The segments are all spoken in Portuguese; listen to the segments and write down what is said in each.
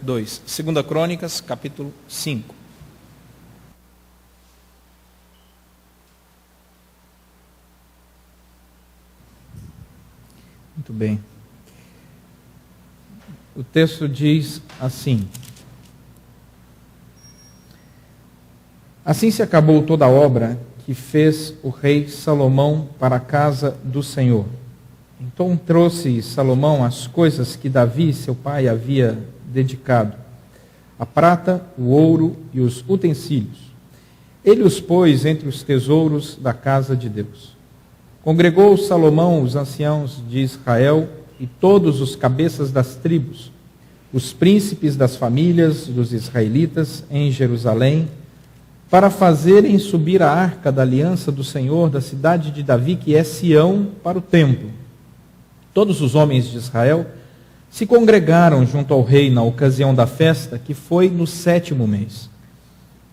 2. 2 Crônicas, capítulo 5. Muito bem. O texto diz assim: Assim se acabou toda a obra que fez o rei Salomão para a casa do Senhor. Então trouxe Salomão as coisas que Davi, seu pai, havia dedicado: a prata, o ouro e os utensílios. Ele os pôs entre os tesouros da casa de Deus. Congregou Salomão os anciãos de Israel e todos os cabeças das tribos, os príncipes das famílias dos israelitas em Jerusalém, para fazerem subir a arca da aliança do Senhor da cidade de Davi, que é Sião, para o templo. Todos os homens de Israel se congregaram junto ao rei na ocasião da festa, que foi no 7º mês.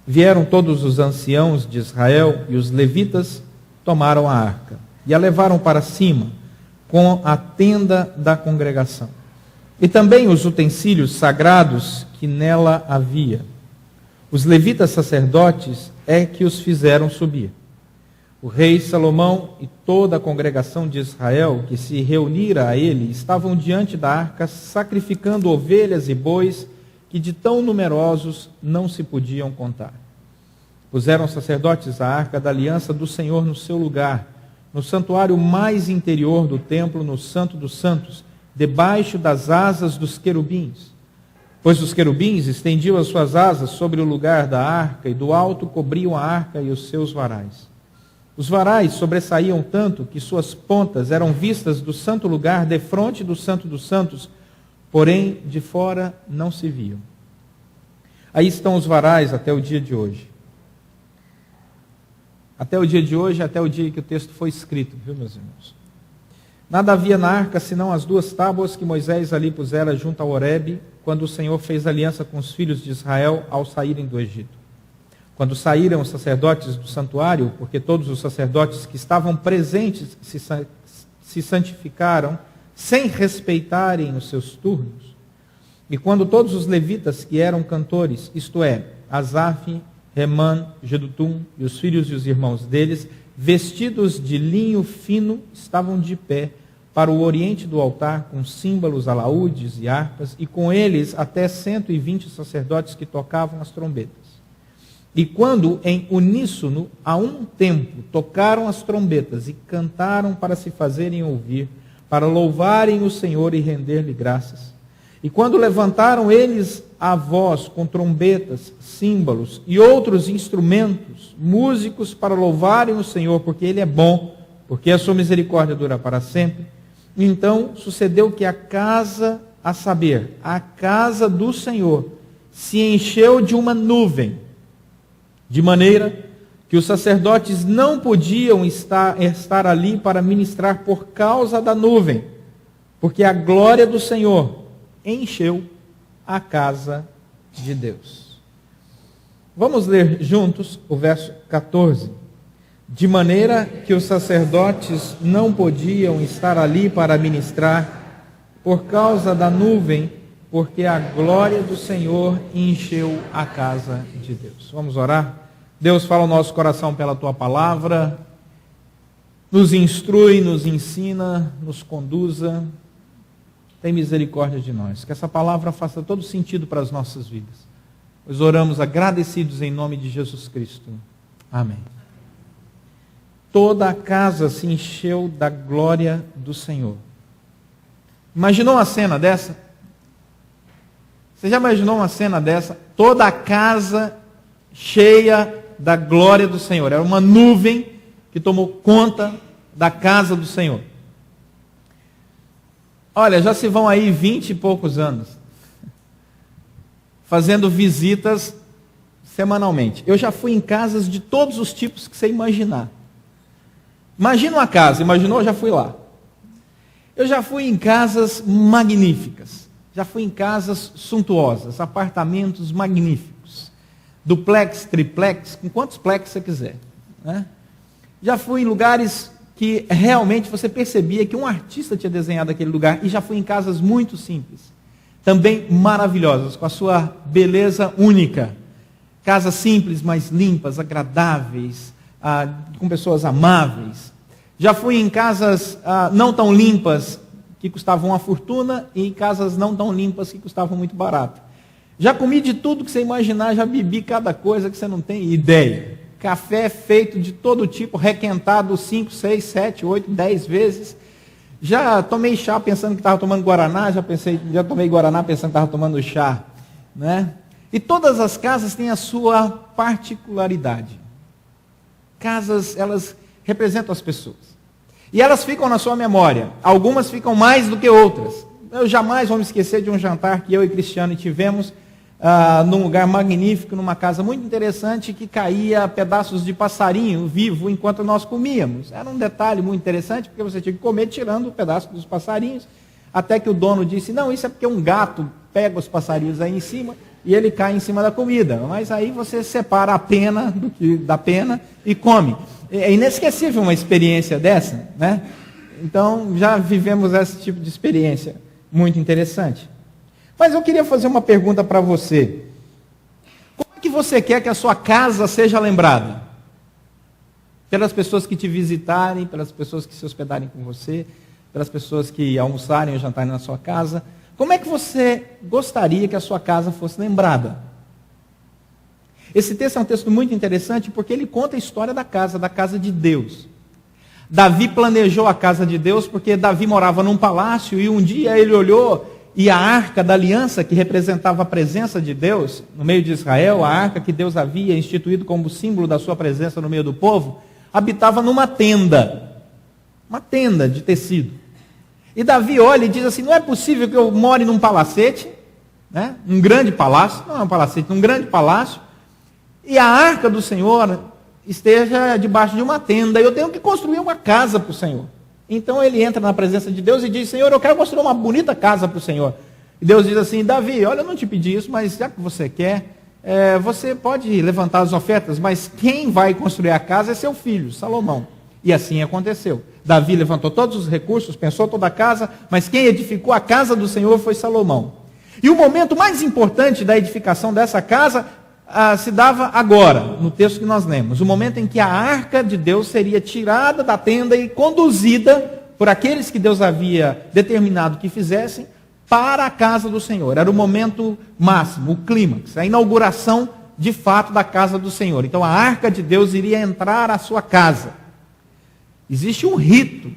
Vieram todos os anciãos de Israel e os levitas tomaram a arca e a levaram para cima, com a tenda da congregação. E também os utensílios sagrados que nela havia. Os levitas sacerdotes é que os fizeram subir. O rei Salomão e toda a congregação de Israel que se reunira a ele estavam diante da arca sacrificando ovelhas e bois que de tão numerosos não se podiam contar. Puseram os sacerdotes a arca da aliança do Senhor no seu lugar, no santuário mais interior do templo, no Santo dos Santos, debaixo das asas dos querubins. Pois os querubins estendiam as suas asas sobre o lugar da arca e do alto cobriam a arca e os seus varais. Os varais sobressaíam tanto que suas pontas eram vistas do santo lugar defronte do Santo dos Santos, porém de fora não se viam. Aí estão os varais até o dia de hoje. Até o dia de hoje, até o dia que o texto foi escrito, viu, meus irmãos? Nada havia na arca, senão as 2 tábuas que Moisés ali pusera junto ao Horebe, quando o Senhor fez aliança com os filhos de Israel ao saírem do Egito. Quando saíram os sacerdotes do santuário, porque todos os sacerdotes que estavam presentes se santificaram, sem respeitarem os seus turnos. E quando todos os levitas que eram cantores, isto é, Asaf, Remã, Jedutum e os filhos e os irmãos deles, vestidos de linho fino, estavam de pé para o oriente do altar, com símbolos, alaúdes e harpas, e com eles até 120 sacerdotes que tocavam as trombetas. E quando, em uníssono, a um tempo, tocaram as trombetas e cantaram para se fazerem ouvir, para louvarem o Senhor e render-lhe graças. E quando levantaram eles a voz com trombetas, símbolos e outros instrumentos, músicos para louvarem o Senhor, porque Ele é bom, porque a sua misericórdia dura para sempre, então sucedeu que a casa, a saber, a casa do Senhor, se encheu de uma nuvem, de maneira que os sacerdotes não podiam estar ali para ministrar por causa da nuvem, porque a glória do Senhor encheu a casa de Deus. Vamos ler juntos o verso 14. De maneira que os sacerdotes não podiam estar ali para ministrar por causa da nuvem, porque a glória do Senhor encheu a casa de Deus. Vamos orar? Deus, fala o nosso coração pela Tua palavra, nos instrui, nos ensina, nos conduza, tem misericórdia de nós. Que essa palavra faça todo sentido para as nossas vidas. Nós oramos agradecidos em nome de Jesus Cristo. Amém. Toda a casa se encheu da glória do Senhor. Imaginou uma cena dessa? Você já imaginou uma cena dessa? Toda a casa cheia da glória do Senhor. Era uma nuvem que tomou conta da casa do Senhor. Olha, já se vão aí 20 e poucos anos fazendo visitas semanalmente. Eu já fui em casas de todos os tipos que você imaginar. Imagina uma casa, imaginou? Eu já fui lá. Eu já fui em casas magníficas. Já fui em casas suntuosas, apartamentos magníficos. Duplex, triplex, com quantos plex você quiser, né? Já fui em lugares que realmente você percebia que um artista tinha desenhado aquele lugar, e já fui em casas muito simples. também maravilhosas, com a sua beleza única. Casas simples, mas limpas, agradáveis, com pessoas amáveis. Já fui em casas não tão limpas, que custavam uma fortuna, e em casas não tão limpas, que custavam muito barato. Já comi de tudo que você imaginar, já bebi cada coisa que você não tem ideia. Café feito de todo tipo, requentado 5, 6, 7, 8, 10 vezes. Já tomei chá pensando que estava tomando guaraná, já tomei guaraná pensando que estava tomando chá, né? E todas as casas têm a sua particularidade. Casas, elas representam as pessoas. E elas ficam na sua memória. Algumas ficam mais do que outras. Eu jamais vou me esquecer de um jantar que eu e Cristiano tivemos num lugar magnífico, numa casa muito interessante, que caía pedaços de passarinho vivo enquanto nós comíamos. Era um detalhe muito interessante, porque você tinha que comer tirando o pedaço dos passarinhos, até que o dono disse, não, isso é porque um gato pega os passarinhos aí em cima e ele cai em cima da comida. Mas aí você separa a pena da pena e come. É inesquecível uma experiência dessa, né? Então, já vivemos esse tipo de experiência muito interessante. Mas eu queria fazer uma pergunta para você. Como é que você quer que a sua casa seja lembrada? Pelas pessoas que te visitarem, pelas pessoas que se hospedarem com você, pelas pessoas que almoçarem ou jantarem na sua casa. Como é que você gostaria que a sua casa fosse lembrada? Esse texto é um texto muito interessante porque ele conta a história da casa de Deus. Davi planejou a casa de Deus porque Davi morava num palácio e um dia ele olhou e a arca da aliança, que representava a presença de Deus no meio de Israel, a arca que Deus havia instituído como símbolo da sua presença no meio do povo, habitava numa tenda. Uma tenda de tecido. E Davi olha e diz assim, não é possível que eu more num palacete, né? Um grande palácio, não é um palacete, um grande palácio, e a arca do Senhor esteja debaixo de uma tenda, eu tenho que construir uma casa para o Senhor. Então ele entra na presença de Deus e diz, Senhor, eu quero construir uma bonita casa para o Senhor. E Deus diz assim, Davi, olha, eu não te pedi isso, mas já que você quer, você pode levantar as ofertas, mas quem vai construir a casa é seu filho, Salomão. E assim aconteceu. Davi levantou todos os recursos, pensou toda a casa, mas quem edificou a casa do Senhor foi Salomão. E o momento mais importante da edificação dessa casa se dava agora, no texto que nós lemos, o momento em que a arca de Deus seria tirada da tenda e conduzida por aqueles que Deus havia determinado que fizessem para a casa do Senhor. Era o momento máximo, o clímax, a inauguração de fato da casa do Senhor. Então a arca de Deus iria entrar à sua casa. Existe um rito.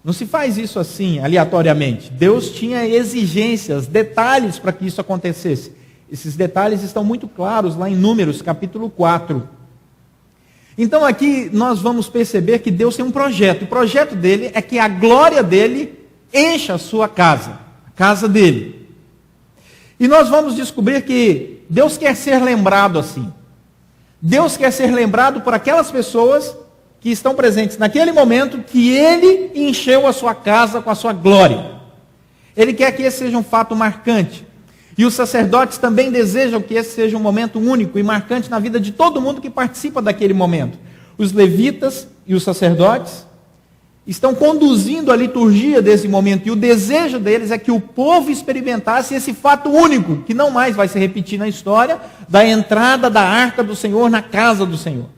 Não se faz isso assim, aleatoriamente. Deus tinha exigências, detalhes para que isso acontecesse. Esses detalhes estão muito claros lá em Números, capítulo 4. Então aqui nós vamos perceber que Deus tem um projeto. O projeto dele é que a glória dele encha a sua casa, a casa dele. E nós vamos descobrir que Deus quer ser lembrado assim. Deus quer ser lembrado por aquelas pessoas que estão presentes naquele momento que ele encheu a sua casa com a sua glória. Ele quer que esse seja um fato marcante. E os sacerdotes também desejam que esse seja um momento único e marcante na vida de todo mundo que participa daquele momento. Os levitas e os sacerdotes estão conduzindo a liturgia desse momento. E o desejo deles é que o povo experimentasse esse fato único, que não mais vai se repetir na história, da entrada da arca do Senhor na casa do Senhor.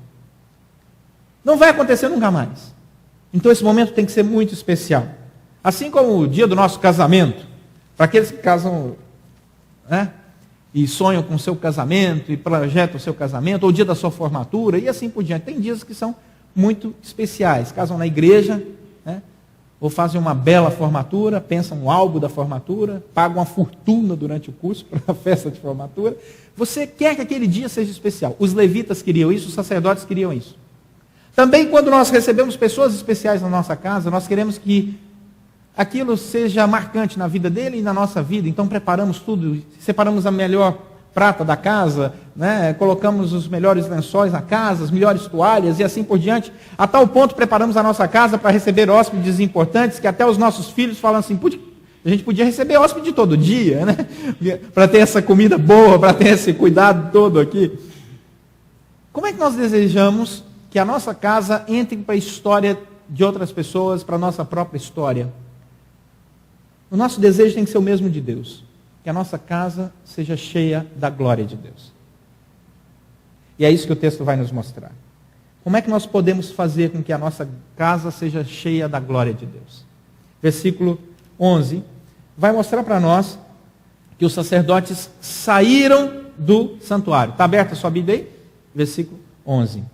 Não vai acontecer nunca mais. Então esse momento tem que ser muito especial. Assim como o dia do nosso casamento, para aqueles que casam, né, e sonham com o seu casamento, e projetam o seu casamento, ou o dia da sua formatura, e assim por diante. Tem dias que são muito especiais. Casam na igreja, né, ou fazem uma bela formatura, pensam no álbum da formatura, pagam uma fortuna durante o curso para a festa de formatura. Você quer que aquele dia seja especial. Os levitas queriam isso, os sacerdotes queriam isso. Também quando nós recebemos pessoas especiais na nossa casa, nós queremos que aquilo seja marcante na vida dele e na nossa vida. Então preparamos tudo, separamos a melhor prata da casa, né? Colocamos os melhores lençóis na casa, as melhores toalhas e assim por diante. A tal ponto preparamos a nossa casa para receber hóspedes importantes, que até os nossos filhos falam assim, a gente podia receber hóspede todo dia, né? Para ter essa comida boa, para ter esse cuidado todo aqui. Como é que nós desejamos que a nossa casa entre para a história de outras pessoas, para a nossa própria história? O nosso desejo tem que ser o mesmo de Deus. que a nossa casa seja cheia da glória de Deus. E é isso que o texto vai nos mostrar. Como é que nós podemos fazer com que a nossa casa seja cheia da glória de Deus? Versículo 11 vai mostrar para nós que os sacerdotes saíram do santuário. Está aberta a sua Bíblia aí? Versículo 11.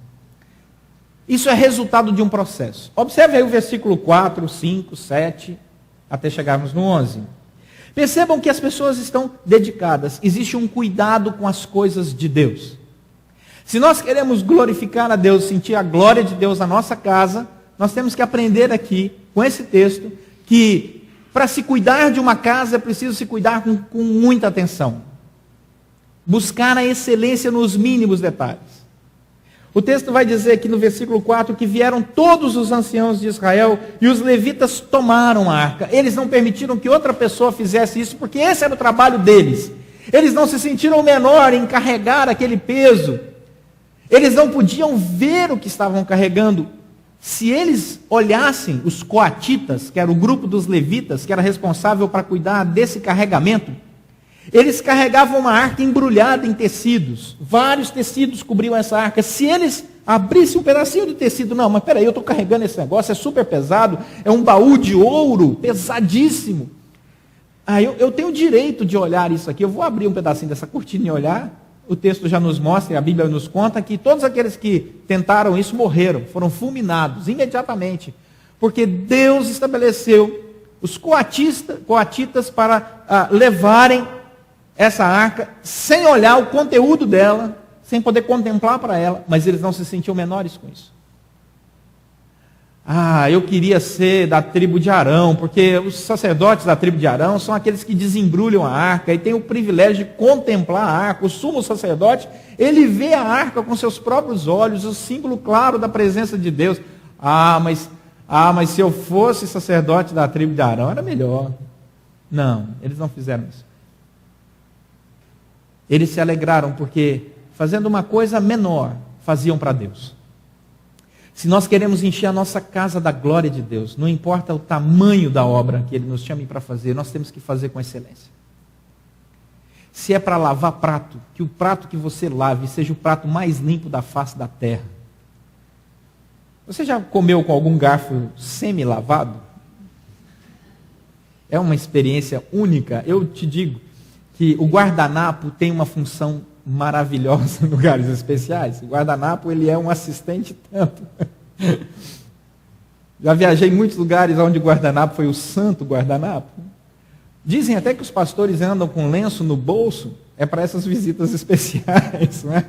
Isso é resultado de um processo. Observe aí o versículo 4, 5, 7, até chegarmos no 11. Percebam que as pessoas estão dedicadas. Existe um cuidado com as coisas de Deus. Se nós queremos glorificar a Deus, sentir a glória de Deus na nossa casa, nós temos que aprender aqui, com esse texto, que para se cuidar de uma casa é preciso se cuidar com muita atenção. Buscar a excelência nos mínimos detalhes. O texto vai dizer aqui no versículo 4 que vieram todos os anciãos de Israel e os levitas tomaram a arca. Eles não permitiram que outra pessoa fizesse isso, porque esse era o trabalho deles. Eles não se sentiram menor em carregar aquele peso. Eles não podiam ver o que estavam carregando. Se eles olhassem os coatitas, que era o grupo dos levitas, que era responsável para cuidar desse carregamento, eles carregavam uma arca embrulhada em tecidos. Vários tecidos cobriam essa arca. Se eles abrissem um pedacinho de tecido, não, mas peraí, eu estou carregando esse negócio, é super pesado, é um baú de ouro, pesadíssimo. Eu tenho o direito de olhar isso aqui, eu vou abrir um pedacinho dessa cortina e olhar. O texto já nos mostra, e a Bíblia nos conta, que todos aqueles que tentaram isso morreram, foram fulminados imediatamente. Porque Deus estabeleceu os coatitas para levarem essa arca, sem olhar o conteúdo dela, sem poder contemplar para ela, mas eles não se sentiam menores com isso. Eu queria ser da tribo de Arão, porque os sacerdotes da tribo de Arão são aqueles que desembrulham a arca e têm o privilégio de contemplar a arca. O sumo sacerdote, ele vê a arca com seus próprios olhos, o símbolo claro da presença de Deus. Mas se eu fosse sacerdote da tribo de Arão, era melhor. Não, eles não fizeram isso. Eles se alegraram porque, fazendo uma coisa menor, faziam para Deus. Se nós queremos encher a nossa casa da glória de Deus, não importa o tamanho da obra que Ele nos chame para fazer, nós temos que fazer com excelência. Se é para lavar prato, que o prato que você lave seja o prato mais limpo da face da terra. Você já comeu com algum garfo semi-lavado? É uma experiência única. Eu te digo que o guardanapo tem uma função maravilhosa em lugares especiais. O guardanapo, ele é um assistente tanto. Já viajei em muitos lugares onde o guardanapo foi o santo guardanapo. Dizem até que os pastores andam com lenço no bolso, é para essas visitas especiais, não é?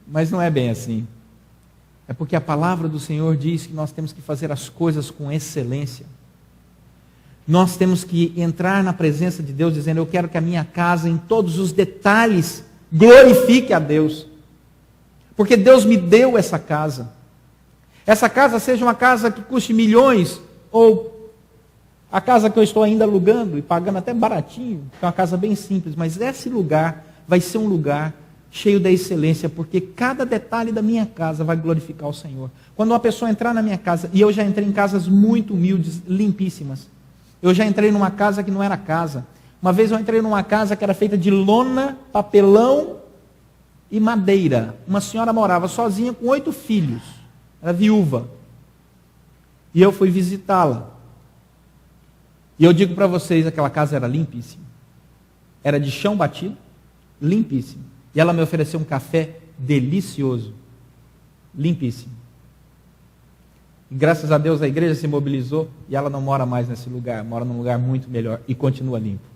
Mas não é bem assim. É porque a palavra do Senhor diz que nós temos que fazer as coisas com excelência. Nós temos que entrar na presença de Deus dizendo, eu quero que a minha casa, em todos os detalhes, glorifique a Deus. Porque Deus me deu essa casa. Essa casa seja uma casa que custe milhões, ou a casa que eu estou ainda alugando e pagando até baratinho, que é uma casa bem simples, mas esse lugar vai ser um lugar cheio da excelência, porque cada detalhe da minha casa vai glorificar o Senhor. Quando uma pessoa entrar na minha casa, e eu já entrei em casas muito humildes, limpíssimas. Eu já entrei numa casa que não era casa. Uma vez eu entrei numa casa que era feita de lona, papelão e madeira. Uma senhora morava sozinha com 8 filhos. Era viúva. E eu fui visitá-la. E eu digo para vocês, aquela casa era limpíssima. Era de chão batido, limpíssimo. E ela me ofereceu um café delicioso. Limpíssimo. E graças a Deus a igreja se mobilizou e ela não mora mais nesse lugar, mora num lugar muito melhor e continua limpo.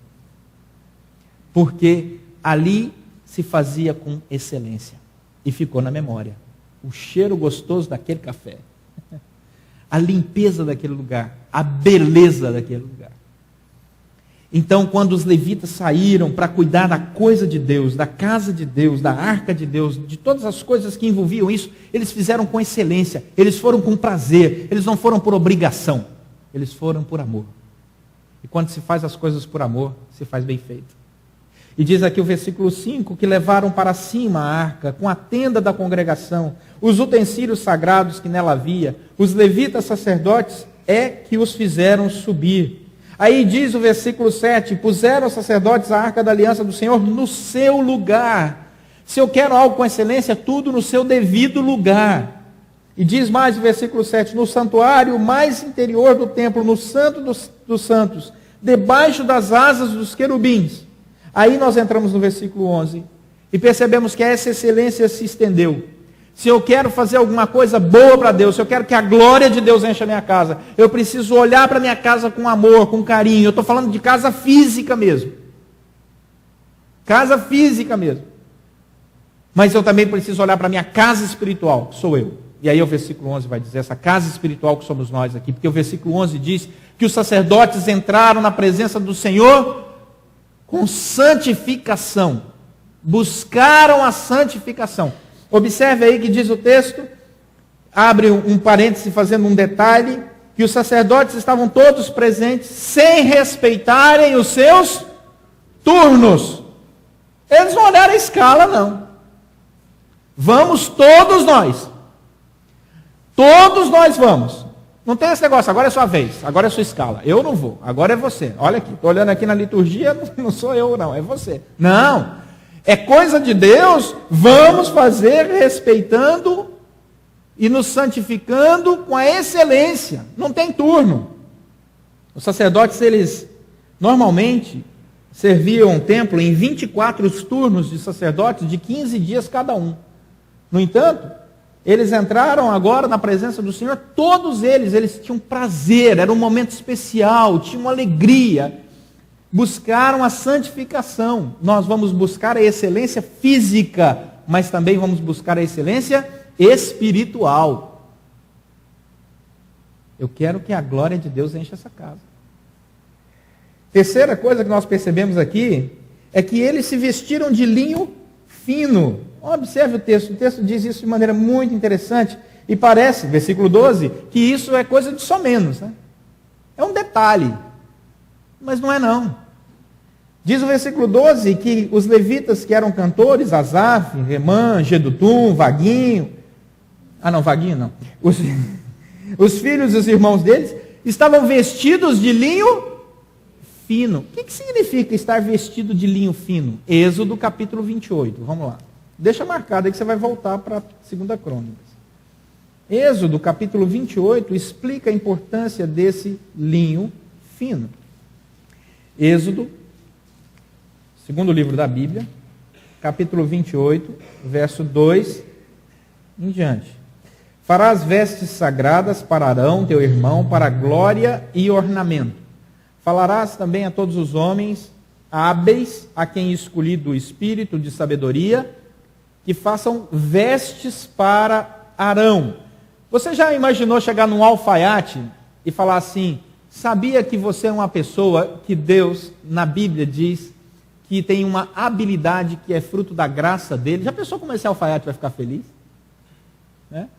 Porque ali se fazia com excelência e ficou na memória. O cheiro gostoso daquele café, a limpeza daquele lugar, a beleza daquele lugar. Então, quando os levitas saíram para cuidar da coisa de Deus, da casa de Deus, da arca de Deus, de todas as coisas que envolviam isso, eles fizeram com excelência, eles foram com prazer, eles não foram por obrigação, eles foram por amor. E quando se faz as coisas por amor, se faz bem feito. E diz aqui o versículo 5, que levaram para cima a arca, com a tenda da congregação, os utensílios sagrados que nela havia, os levitas sacerdotes é que os fizeram subir. Aí diz o versículo 7, puseram os sacerdotes a arca da aliança do Senhor no seu lugar. Se eu quero algo com excelência, tudo no seu devido lugar. E diz mais o versículo 7, no santuário mais interior do templo, no santo dos santos, debaixo das asas dos querubins. Aí nós entramos no versículo 11 e percebemos que essa excelência se estendeu. Se eu quero fazer alguma coisa boa para Deus, se eu quero que a glória de Deus encha a minha casa, eu preciso olhar para a minha casa com amor, com carinho. Eu estou falando de casa física mesmo. Casa física mesmo. Mas eu também preciso olhar para a minha casa espiritual, que sou eu. E aí o versículo 11 vai dizer, essa casa espiritual que somos nós aqui, porque o versículo 11 diz que os sacerdotes entraram na presença do Senhor com santificação, buscaram a santificação. Observe aí que diz o texto, abre um parêntese fazendo um detalhe, que os sacerdotes estavam todos presentes, sem respeitarem os seus turnos. Eles não olharam a escala, não. Vamos todos nós. Todos nós vamos. Não tem esse negócio, agora é sua vez, agora é sua escala. Eu não vou, agora é você. Olha aqui, estou olhando aqui na liturgia, não sou eu não, é você. Não, é coisa de Deus, vamos fazer respeitando e nos santificando com a excelência. Não tem turno. Os sacerdotes, eles normalmente serviam o templo em 24 turnos de sacerdotes de 15 dias cada um. No entanto, eles entraram agora na presença do Senhor, todos eles tinham prazer, era um momento especial, tinham alegria, buscaram a santificação. Nós vamos buscar a excelência física, mas também vamos buscar a excelência espiritual. Eu quero que a glória de Deus encha essa casa. Terceira coisa que nós percebemos aqui, é que eles se vestiram de linho fino. Observe o texto diz isso de maneira muito interessante, e parece, versículo 12, que isso é coisa de só menos, né? É um detalhe, mas não é não. Diz o versículo 12 que os levitas que eram cantores, Asaf, Remã, Gedutum, Vaguinho, Vaguinho não, os filhos e os irmãos deles, estavam vestidos de linho fino. O que significa estar vestido de linho fino? Êxodo capítulo 28, vamos lá. Deixa marcado aí que você vai voltar para 2 Crônicas. Êxodo, capítulo 28, explica a importância desse linho fino. Êxodo, segundo livro da Bíblia, capítulo 28, verso 2 em diante. Farás vestes sagradas para Arão, teu irmão, para glória e ornamento. Falarás também a todos os homens hábeis, a quem escolhi do espírito de sabedoria, que façam vestes para Arão. Você já imaginou chegar num alfaiate e falar assim, sabia que você é uma pessoa que Deus, na Bíblia, diz que tem uma habilidade que é fruto da graça dele? Já pensou como esse alfaiate vai ficar feliz? Né?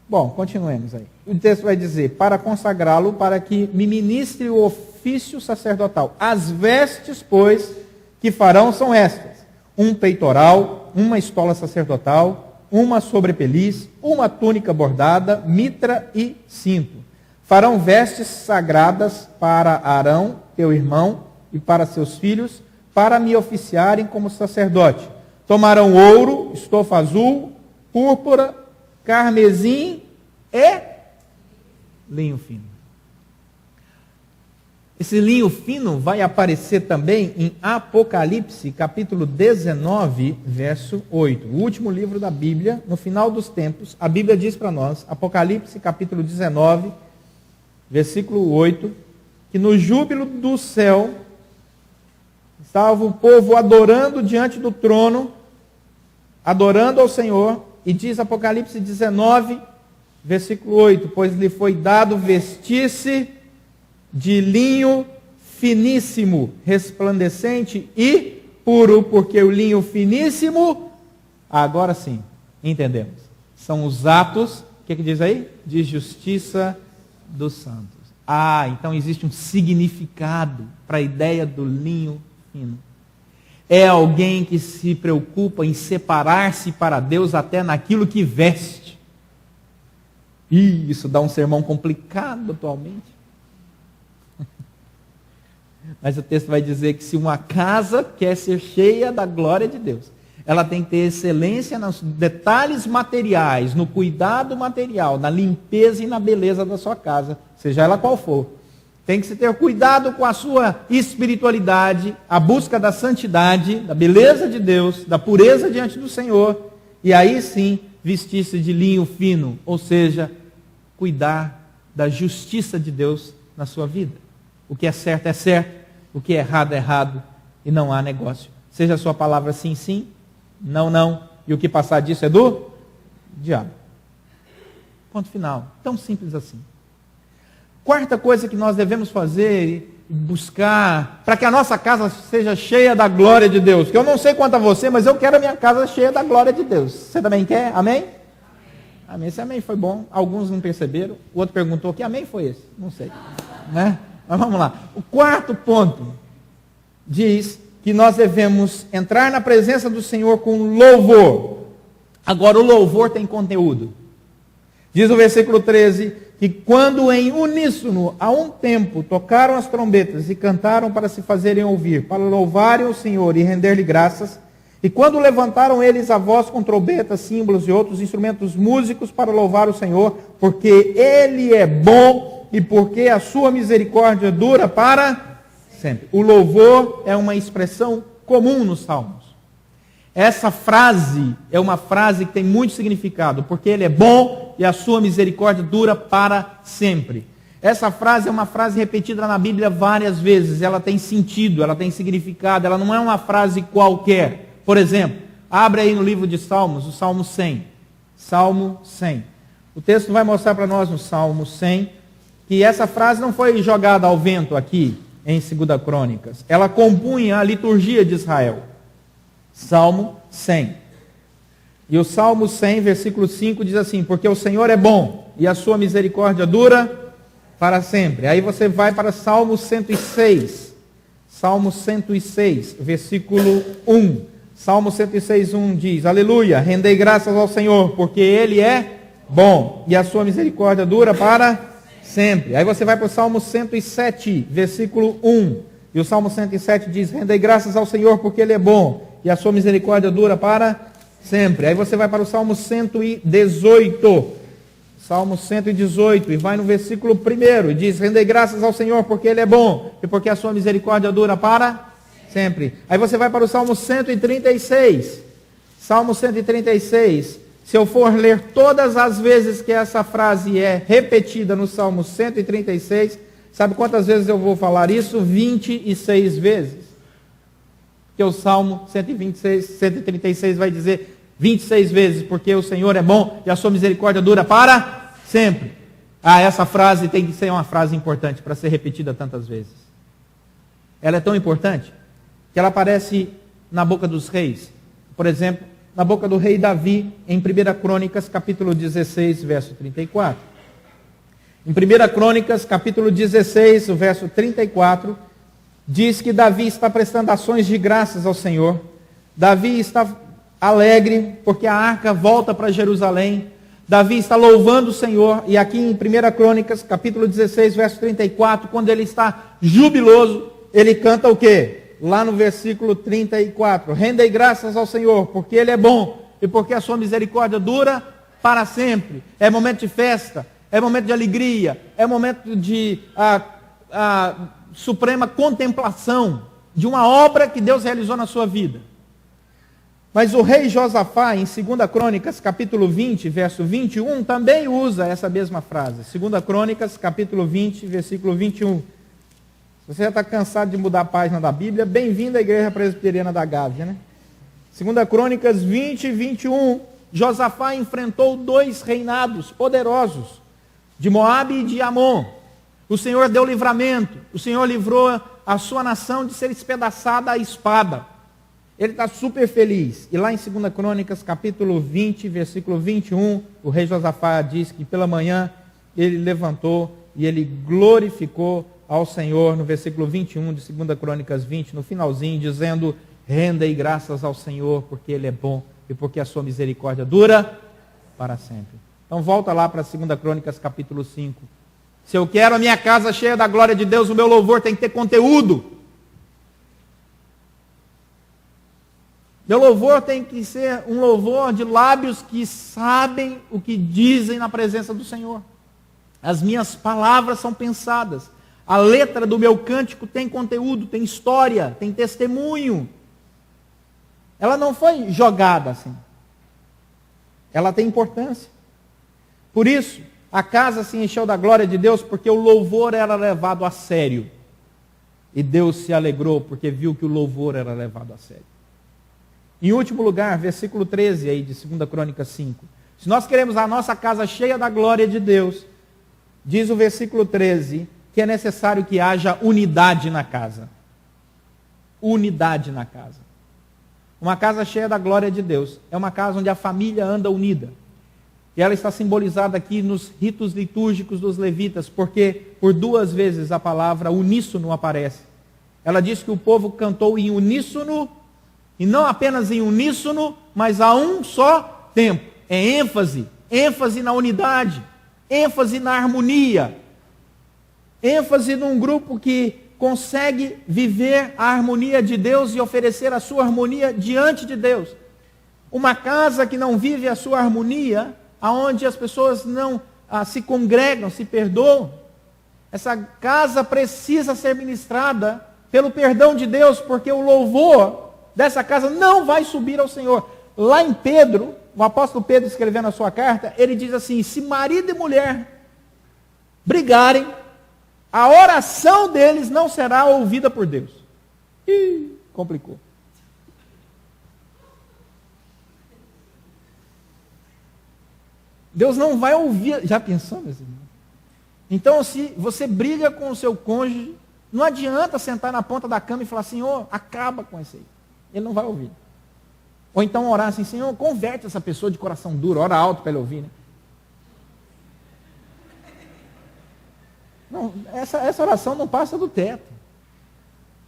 Bom, continuemos aí. O texto vai dizer, para consagrá-lo, para que me ministre o ofício sacerdotal. As vestes, pois, que farão são estas. Um peitoral, uma estola sacerdotal, uma sobrepeliz, uma túnica bordada, mitra e cinto. Farão vestes sagradas para Arão, teu irmão, e para seus filhos, para me oficiarem como sacerdote. Tomarão ouro, estofa azul, púrpura, carmesim e linho fino. Esse linho fino vai aparecer também em Apocalipse, capítulo 19, verso 8. O último livro da Bíblia, no final dos tempos, a Bíblia diz para nós, Apocalipse, capítulo 19, versículo 8, que no júbilo do céu, estava o povo adorando diante do trono, adorando ao Senhor, e diz Apocalipse 19, versículo 8, pois lhe foi dado vestir-se de linho finíssimo, resplandecente e puro, porque o linho finíssimo, agora sim, entendemos, são os atos, o que diz aí? De justiça dos santos. Então existe um significado para a ideia do linho fino. É alguém que se preocupa em separar-se para Deus até naquilo que veste. Isso dá um sermão complicado atualmente. Mas o texto vai dizer que se uma casa quer ser cheia da glória de Deus, ela tem que ter excelência nos detalhes materiais, no cuidado material, na limpeza e na beleza da sua casa, seja ela qual for. Tem que se ter cuidado com a sua espiritualidade, a busca da santidade, da beleza de Deus, da pureza diante do Senhor, e aí sim vestir-se de linho fino, ou seja, cuidar da justiça de Deus na sua vida. O que é certo, o que é errado, e não há negócio. Seja a sua palavra sim, sim, não, não, e o que passar disso é do diabo. Ponto final. Tão simples assim. Quarta coisa que nós devemos fazer e buscar para que a nossa casa seja cheia da glória de Deus. Que eu não sei quanto a você, mas eu quero a minha casa cheia da glória de Deus. Você também quer? Amém? Amém. Esse amém foi bom. Alguns não perceberam. O outro perguntou: que amém foi esse? Não sei. Né? Mas vamos lá. O quarto ponto diz que nós devemos entrar na presença do Senhor com louvor. Agora, o louvor tem conteúdo. Diz o versículo 13... que quando em uníssono, a um tempo, tocaram as trombetas e cantaram para se fazerem ouvir, para louvarem o Senhor e render-lhe graças, e quando levantaram eles a voz com trombetas, símbolos e outros instrumentos músicos para louvar o Senhor, porque Ele é bom e porque a sua misericórdia dura para sempre. O louvor é uma expressão comum nos Salmos. Essa frase é uma frase que tem muito significado, porque Ele é bom e a sua misericórdia dura para sempre. Essa frase é uma frase repetida na Bíblia várias vezes, ela tem sentido, ela tem significado, ela não é uma frase qualquer. Por exemplo, abre aí no livro de Salmos, o Salmo 100. Salmo 100. O texto vai mostrar para nós no Salmo 100 que essa frase não foi jogada ao vento aqui em 2 Crônicas. Ela compunha a liturgia de Israel. Salmo 100. E o Salmo 100, versículo 5 diz assim: porque o Senhor é bom e a sua misericórdia dura para sempre. Aí você vai para Salmo 106. Salmo 106, versículo 1. Salmo 106, 1 diz: aleluia, rendei graças ao Senhor, porque Ele é bom e a sua misericórdia dura para sempre. Aí você vai para o Salmo 107, versículo 1. E o Salmo 107 diz: rendei graças ao Senhor, porque Ele é bom e a sua misericórdia dura para sempre. Aí você vai para o Salmo 118. Salmo 118. E vai no versículo 1. E diz: rendei graças ao Senhor, porque Ele é bom e porque a sua misericórdia dura para sempre. Aí você vai para o Salmo 136. Salmo 136. Se eu for ler todas as vezes que essa frase é repetida no Salmo 136, sabe quantas vezes eu vou falar isso? 26 vezes. Porque o Salmo 136 vai dizer 26 vezes, porque o Senhor é bom e a sua misericórdia dura para sempre. Ah, essa frase tem que ser uma frase importante para ser repetida tantas vezes. Ela é tão importante que ela aparece na boca dos reis. Por exemplo, na boca do rei Davi, em 1 Crônicas, capítulo 16, verso 34. Em 1 Crônicas, capítulo 16, o verso 34, diz que Davi está prestando ações de graças ao Senhor. Davi está alegre porque a arca volta para Jerusalém. Davi está louvando o Senhor. E aqui em 1 Crônicas, capítulo 16, verso 34, quando ele está jubiloso, ele canta o quê? Lá no versículo 34. Rendei graças ao Senhor, porque Ele é bom e porque a sua misericórdia dura para sempre. É momento de festa, é momento de alegria, é momento de suprema contemplação de uma obra que Deus realizou na sua vida. Mas o rei Josafá, em 2 Crônicas, capítulo 20, verso 21, também usa essa mesma frase. 2 Crônicas, capítulo 20, versículo 21. Se você já está cansado de mudar a página da Bíblia, bem-vindo à Igreja Presbiteriana da Gávea, né? 2 Crônicas 20, 21, Josafá enfrentou 2 reinados poderosos, de Moabe e de Amon. O Senhor deu livramento, o Senhor livrou a sua nação de ser espedaçada à espada. Ele está super feliz. E lá em 2 Crônicas, capítulo 20, versículo 21, o rei Josafá diz que pela manhã ele levantou e ele glorificou ao Senhor, no versículo 21 de 2 Crônicas 20, no finalzinho, dizendo: rendei graças ao Senhor, porque Ele é bom e porque a sua misericórdia dura para sempre. Então volta lá para 2 Crônicas capítulo 5. Se eu quero a minha casa cheia da glória de Deus, o meu louvor tem que ter conteúdo. Meu louvor tem que ser um louvor de lábios que sabem o que dizem na presença do Senhor. As minhas palavras são pensadas. A letra do meu cântico tem conteúdo, tem história, tem testemunho. Ela não foi jogada assim. Ela tem importância. Por isso, a casa se encheu da glória de Deus, porque o louvor era levado a sério. E Deus se alegrou, porque viu que o louvor era levado a sério. Em último lugar, versículo 13 aí de 2 Crônicas 5. Se nós queremos a nossa casa cheia da glória de Deus, diz o versículo 13, que é necessário que haja unidade na casa. Unidade na casa. Uma casa cheia da glória de Deus é uma casa onde a família anda unida. E ela está simbolizada aqui nos ritos litúrgicos dos levitas, porque por 2 vezes a palavra uníssono aparece. Ela diz que o povo cantou em uníssono, e não apenas em uníssono, mas a um só tempo. É ênfase, ênfase na unidade, ênfase na harmonia, ênfase num grupo que consegue viver a harmonia de Deus e oferecer a sua harmonia diante de Deus. Uma casa que não vive a sua harmonia, aonde as pessoas não se congregam, se perdoam, essa casa precisa ser ministrada pelo perdão de Deus, porque o louvor dessa casa não vai subir ao Senhor. Lá em Pedro, o apóstolo Pedro escrevendo a sua carta, ele diz assim: se marido e mulher brigarem, a oração deles não será ouvida por Deus. Ih, complicou. Deus não vai ouvir. Já pensou, meus irmãos? Então, se você briga com o seu cônjuge, não adianta sentar na ponta da cama e falar: Senhor, acaba com isso aí. Ele não vai ouvir. Ou então orar assim: Senhor, converte essa pessoa de coração duro, ora alto para ele ouvir, né? Não, essa oração não passa do teto.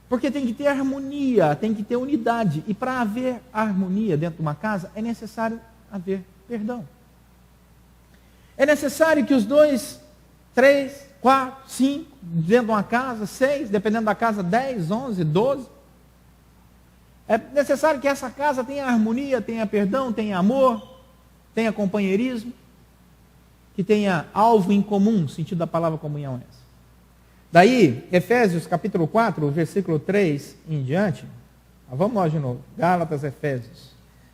Porque tem que ter harmonia, tem que ter unidade. E para haver harmonia dentro de uma casa, é necessário haver perdão. É necessário que os 2, 3, 4, 5, dentro de uma casa, 6, dependendo da casa, 10, 11, 12. É necessário que essa casa tenha harmonia, tenha perdão, tenha amor, tenha companheirismo, que tenha alvo em comum, o sentido da palavra comunhão é essa. Daí, Efésios capítulo 4, versículo 3 em diante, vamos lá de novo, Gálatas, Efésios,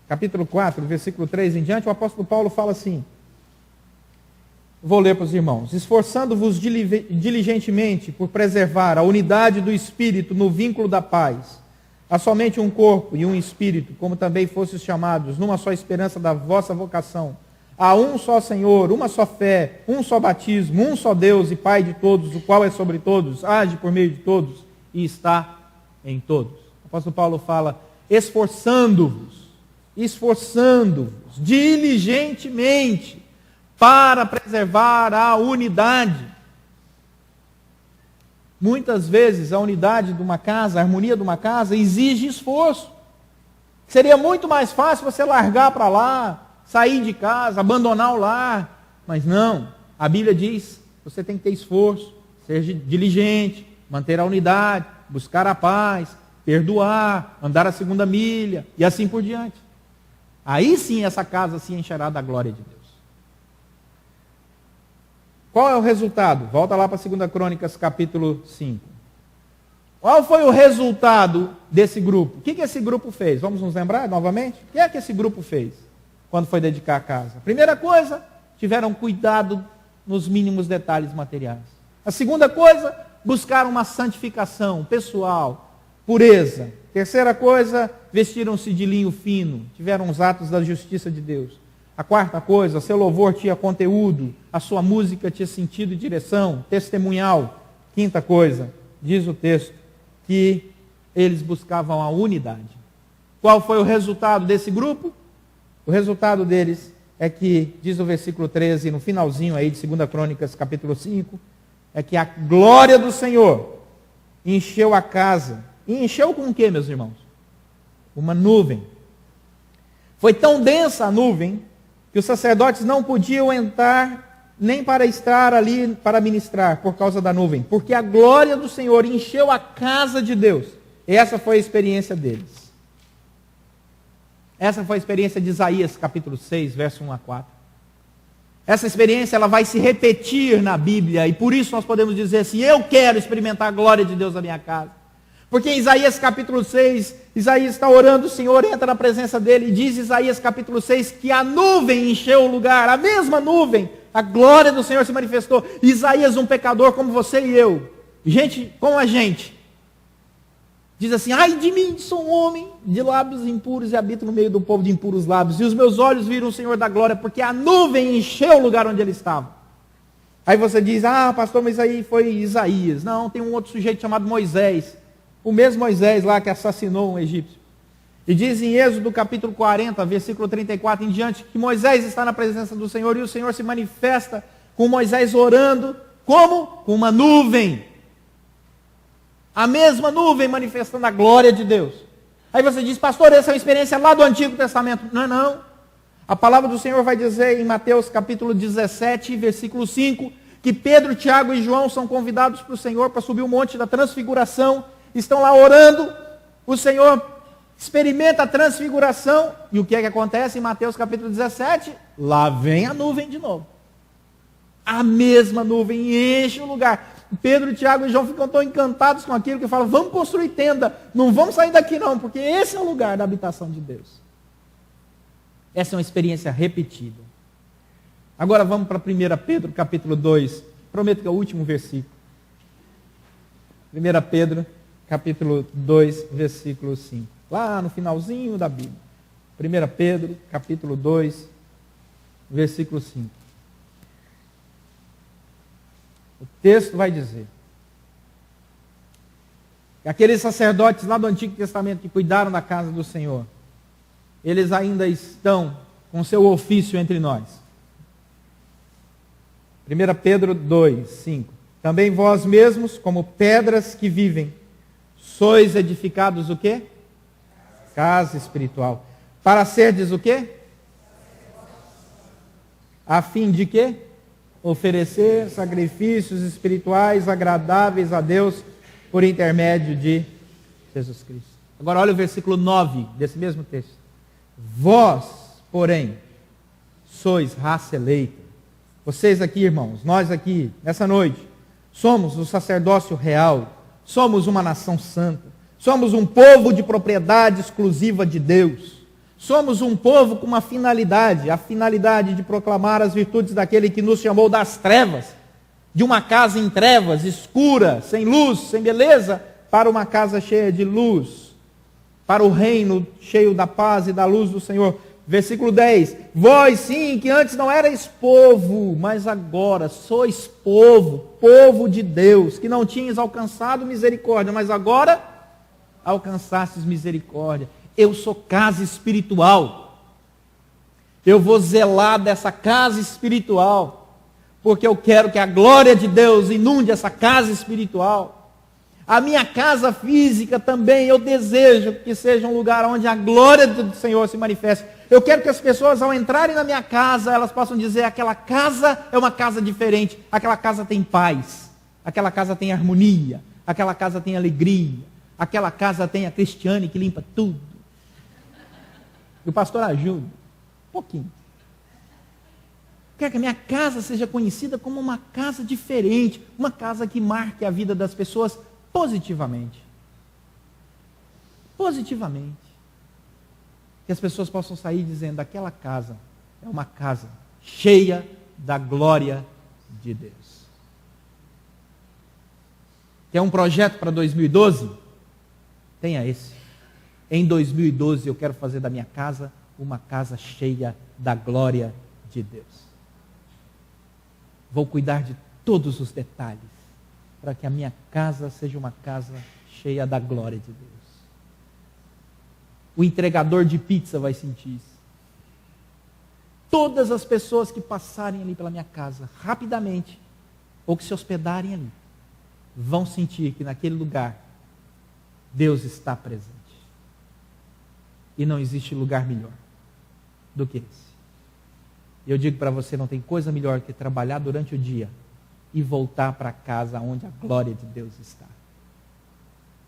capítulo 4, versículo 3 em diante, o apóstolo Paulo fala assim, vou ler para os irmãos: esforçando-vos diligentemente por preservar a unidade do Espírito no vínculo da paz, há somente um corpo e um Espírito, como também fostes chamados, numa só esperança da vossa vocação. Há um só Senhor, uma só fé, um só batismo, um só Deus e Pai de todos, o qual é sobre todos, age por meio de todos e está em todos. O apóstolo Paulo fala: esforçando-vos diligentemente para preservar a unidade. Muitas vezes a unidade de uma casa, a harmonia de uma casa exige esforço. Seria muito mais fácil você largar para lá, sair de casa, abandonar o lar. Mas não, a Bíblia diz, você tem que ter esforço, ser diligente, manter a unidade, buscar a paz, perdoar, andar a 2ª milha e assim por diante. Aí sim essa casa se encherá da glória de Deus. Qual é o resultado? Volta lá para 2 Crônicas capítulo 5. Qual foi o resultado desse grupo? O que esse grupo fez? Vamos nos lembrar novamente? O que é que esse grupo fez quando foi dedicar a casa? Primeira coisa, tiveram cuidado nos mínimos detalhes materiais. A segunda coisa, buscaram uma santificação pessoal, pureza. Terceira coisa, vestiram-se de linho fino, tiveram os atos da justiça de Deus. A quarta coisa, seu louvor tinha conteúdo, a sua música tinha sentido e direção, testemunhal. Quinta coisa, diz o texto, que eles buscavam a unidade. Qual foi o resultado desse grupo? O resultado deles é que, diz o versículo 13, no finalzinho aí de 2 Crônicas capítulo 5, é que a glória do Senhor encheu a casa. E encheu com o quê, meus irmãos? Uma nuvem. Foi tão densa a nuvem que os sacerdotes não podiam entrar nem para estar ali para ministrar por causa da nuvem, porque a glória do Senhor encheu a casa de Deus. E essa foi a experiência deles. Essa foi a experiência de Isaías, capítulo 6, verso 1 a 4. Essa experiência ela vai se repetir na Bíblia, e por isso nós podemos dizer assim, eu quero experimentar a glória de Deus na minha casa. Porque em Isaías capítulo 6, Isaías está orando, o Senhor entra na presença dele, e diz Isaías capítulo 6, que a nuvem encheu o lugar, a mesma nuvem, a glória do Senhor se manifestou. Isaías, um pecador como você e eu, gente como a gente, diz assim, ai de mim, sou um homem de lábios impuros e habito no meio do povo de impuros lábios, e os meus olhos viram o Senhor da glória, porque a nuvem encheu o lugar onde ele estava. Aí você diz, pastor, mas aí foi Isaías. Não, tem um outro sujeito chamado Moisés, o mesmo Moisés lá que assassinou um egípcio. E diz em Êxodo capítulo 40, versículo 34 em diante, que Moisés está na presença do Senhor, e o Senhor se manifesta com Moisés orando, como? Com uma nuvem. A mesma nuvem manifestando a glória de Deus. Aí você diz, pastor, essa é uma experiência lá do Antigo Testamento. Não é não. A palavra do Senhor vai dizer em Mateus capítulo 17, versículo 5, que Pedro, Tiago e João são convidados para o Senhor para subir o monte da transfiguração. Estão lá orando, o Senhor experimenta a transfiguração, e o que é que acontece em Mateus capítulo 17? Lá vem a nuvem de novo. A mesma nuvem enche o lugar. Pedro, Tiago e João ficam tão encantados com aquilo que falam, vamos construir tenda, não vamos sair daqui não, porque esse é o lugar da habitação de Deus. Essa é uma experiência repetida. Agora vamos para 1 Pedro capítulo 2, prometo que é o último versículo. 1 Pedro capítulo 2, versículo 5. Lá no finalzinho da Bíblia. 1 Pedro capítulo 2, versículo 5. O texto vai dizer que aqueles sacerdotes lá do Antigo Testamento que cuidaram da casa do Senhor, eles ainda estão com seu ofício entre nós. 1 Pedro 2, 5. Também vós mesmos, como pedras que vivem, sois edificados o quê? Casa espiritual. Para serdes o quê? A fim de quê? Oferecer sacrifícios espirituais agradáveis a Deus por intermédio de Jesus Cristo. Agora olha o versículo 9 desse mesmo texto. Vós, porém, sois raça eleita. Vocês aqui, irmãos, nós aqui, nessa noite, somos o sacerdócio real, somos uma nação santa, somos um povo de propriedade exclusiva de Deus. Somos um povo com uma finalidade, a finalidade de proclamar as virtudes daquele que nos chamou das trevas, de uma casa em trevas, escura, sem luz, sem beleza, para uma casa cheia de luz, para o reino cheio da paz e da luz do Senhor. Versículo 10, vós sim, que antes não erais povo, mas agora sois povo, povo de Deus, que não tinhas alcançado misericórdia, mas agora alcançastes misericórdia. Eu sou casa espiritual. Eu vou zelar dessa casa espiritual, porque eu quero que a glória de Deus inunde essa casa espiritual. A minha casa física também, eu desejo que seja um lugar onde a glória do Senhor se manifeste. Eu quero que as pessoas, ao entrarem na minha casa, elas possam dizer, aquela casa é uma casa diferente, aquela casa tem paz, aquela casa tem harmonia, aquela casa tem alegria, aquela casa tem a Cristiane que limpa tudo. E o pastor ajuda, um pouquinho. Quero que a minha casa seja conhecida como uma casa diferente, uma casa que marque a vida das pessoas positivamente. Positivamente. Que as pessoas possam sair dizendo, aquela casa é uma casa cheia da glória de Deus. Quer um projeto para 2012? Tenha esse. Em 2012 eu quero fazer da minha casa uma casa cheia da glória de Deus. Vou cuidar de todos os detalhes, para que a minha casa seja uma casa cheia da glória de Deus. O entregador de pizza vai sentir isso. Todas as pessoas que passarem ali pela minha casa, rapidamente, ou que se hospedarem ali, vão sentir que naquele lugar, Deus está presente. E não existe lugar melhor do que esse. E eu digo para você, não tem coisa melhor que trabalhar durante o dia e voltar para casa onde a glória de Deus está.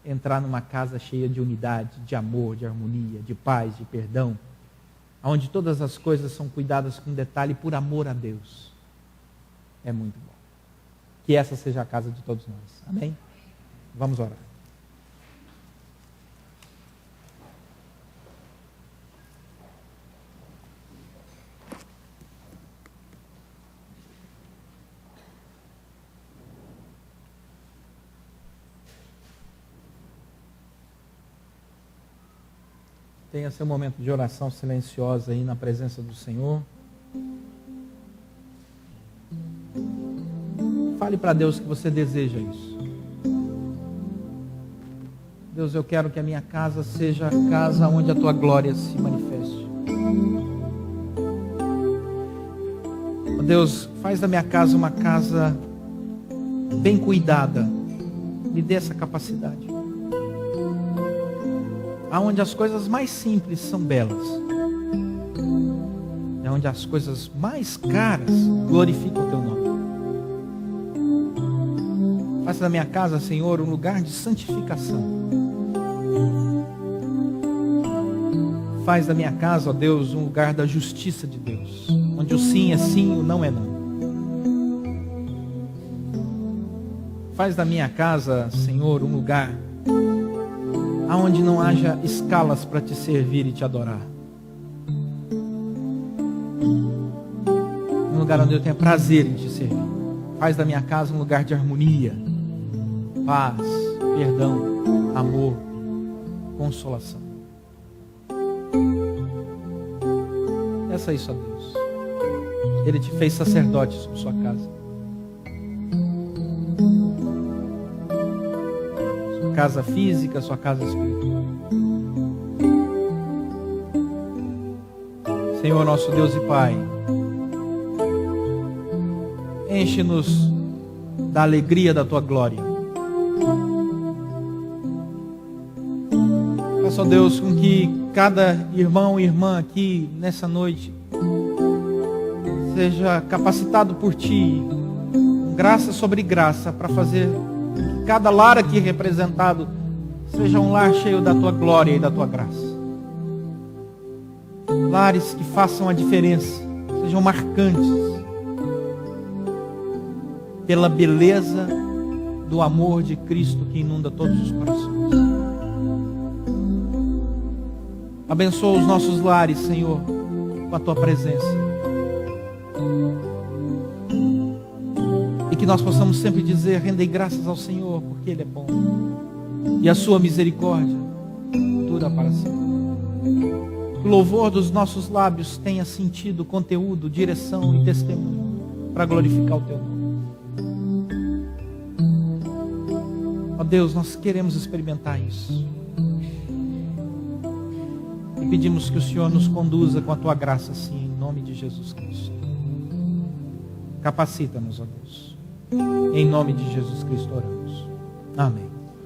Entrar numa casa cheia de unidade, de amor, de harmonia, de paz, de perdão, onde todas as coisas são cuidadas com detalhe por amor a Deus. É muito bom. Que essa seja a casa de todos nós. Amém? Vamos orar. Tenha seu momento de oração silenciosa aí na presença do Senhor. Fale para Deus que você deseja isso. Deus, eu quero que a minha casa seja a casa onde a tua glória se manifeste. Oh Deus, faz da minha casa uma casa bem cuidada. Me dê essa capacidade. Aonde as coisas mais simples são belas. É onde as coisas mais caras glorificam o teu nome. Faça da minha casa, Senhor, um lugar de santificação. Faz da minha casa, ó Deus, um lugar da justiça de Deus. Onde o sim é sim e o não é não. Faz da minha casa, Senhor, um lugar aonde não haja escalas para te servir e te adorar. Um lugar onde eu tenha prazer em te servir. Faz da minha casa um lugar de harmonia, paz, perdão, amor, consolação. Peça isso a Deus. Ele te fez sacerdote sobre sua casa. Casa física, sua casa espiritual. Senhor nosso Deus e Pai, enche-nos da alegria da tua glória. Faça, ó Deus, com que cada irmão e irmã aqui nessa noite seja capacitado por ti, graça sobre graça, para fazer cada lar aqui representado seja um lar cheio da tua glória e da tua graça. Lares que façam a diferença, sejam marcantes pela beleza do amor de Cristo que inunda todos os corações. Abençoa os nossos lares, Senhor, com a tua presença. Que nós possamos sempre dizer: rendei graças ao Senhor, porque Ele é bom, e a sua misericórdia dura para sempre. Que o louvor dos nossos lábios tenha sentido, conteúdo, direção e testemunho para glorificar o teu nome. Ó Deus, nós queremos experimentar isso. E pedimos que o Senhor nos conduza com a tua graça, assim, em nome de Jesus Cristo. Capacita-nos, ó Deus. Em nome de Jesus Cristo oramos. Amém.